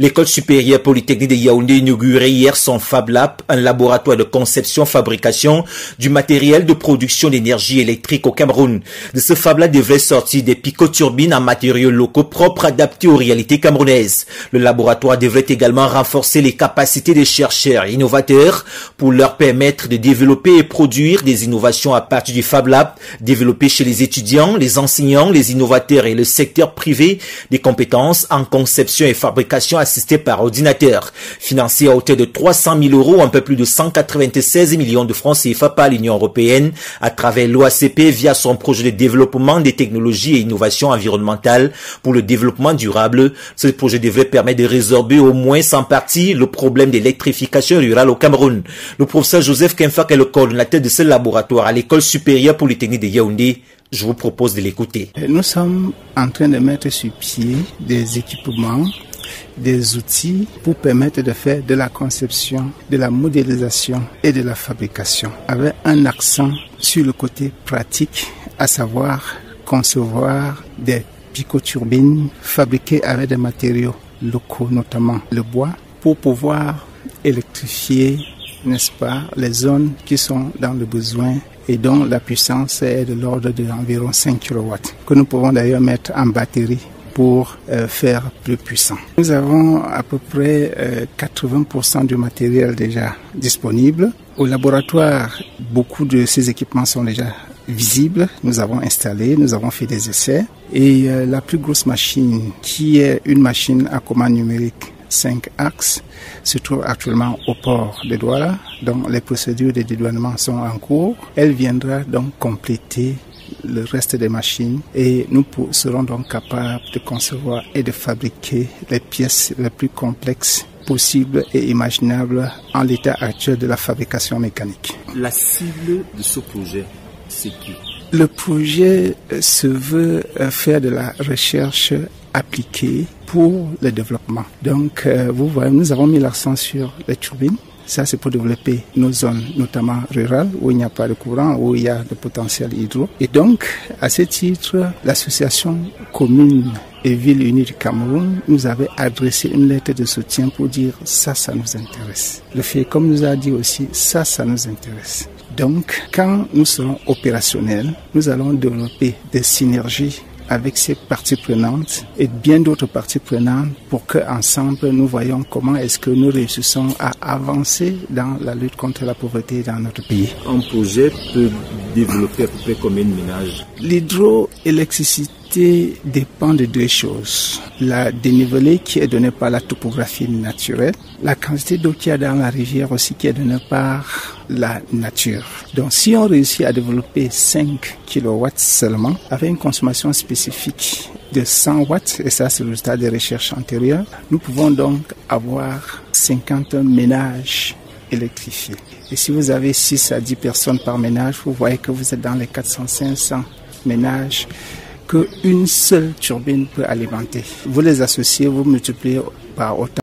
L'école supérieure polytechnique de Yaoundé inaugurait hier son Fab Lab, un laboratoire de conception-fabrication du matériel de production d'énergie électrique au Cameroun. De ce Fab Lab devrait sortir des picoturbines en matériaux locaux propres adaptés aux réalités camerounaises. Le laboratoire devrait également renforcer les capacités des chercheurs et innovateurs pour leur permettre de développer et produire des innovations à partir du Fab Lab, développer chez les étudiants, les enseignants, les innovateurs et le secteur privé des compétences en conception et fabrication assistée par ordinateur. Financé à hauteur de 300 000 €, un peu plus de 196 millions de francs CFA par l'Union européenne à travers l'OACP via son projet de développement des technologies et innovations environnementales pour le développement durable. Ce projet devrait permettre de résorber au moins en partie le problème d'électrification rurale au Cameroun. Le professeur Joseph Kemfak est le coordinateur de ce laboratoire à l'école supérieure polytechnique de Yaoundé. Je vous propose de l'écouter. Nous sommes en train de mettre sur pied des équipements, des outils pour permettre de faire de la conception, de la modélisation et de la fabrication, avec un accent sur le côté pratique, à savoir concevoir des picoturbines fabriquées avec des matériaux locaux, notamment le bois, pour pouvoir électrifier, n'est-ce pas, les zones qui sont dans le besoin et dont la puissance est de l'ordre d'environ 5 kW, que nous pouvons d'ailleurs mettre en batterie pour faire plus puissant. Nous avons à peu près 80% du matériel déjà disponible. Au laboratoire, beaucoup de ces équipements sont déjà visibles. Nous avons installé, nous avons fait des essais. Et la plus grosse machine, qui est une machine à commande numérique 5 axes, se trouve actuellement au port de Douala, dont les procédures de dédouanement sont en cours. Elle viendra donc compléter le reste des machines et nous serons donc capables de concevoir et de fabriquer les pièces les plus complexes possibles et imaginables en l'état actuel de la fabrication mécanique. La cible de ce projet, c'est qui? Le projet se veut faire de la recherche appliquée pour le développement. Donc, vous voyez, nous avons mis l'accent sur les turbines. Ça, c'est pour développer nos zones, notamment rurales, où il n'y a pas de courant, où il y a de potentiel hydro. Et donc, à ce titre, l'association commune et ville unie du Cameroun nous avait adressé une lettre de soutien pour dire ça nous intéresse. Le fait, comme nous a dit aussi, ça nous intéresse. Donc, quand nous serons opérationnels, nous allons développer des synergies avec ces parties prenantes et bien d'autres parties prenantes pour qu'ensemble nous voyons comment est-ce que nous réussissons à avancer dans la lutte contre la pauvreté dans notre pays. Un projet peut développer à peu près combien de ménages? L'hydroélectricité dépend de deux choses. La dénivelée qui est donnée par la topographie naturelle, la quantité d'eau qu'il y a dans la rivière aussi qui est donnée par la nature. Donc si on réussit à développer 5 kW seulement, avec une consommation spécifique de 100 watts, et ça c'est le résultat des recherches antérieures, nous pouvons donc avoir 50 ménages électrifiés. Et si vous avez 6 à 10 personnes par ménage, vous voyez que vous êtes dans les 400-500 ménages qu'une seule turbine peut alimenter. Vous les associez, vous multipliez par autant.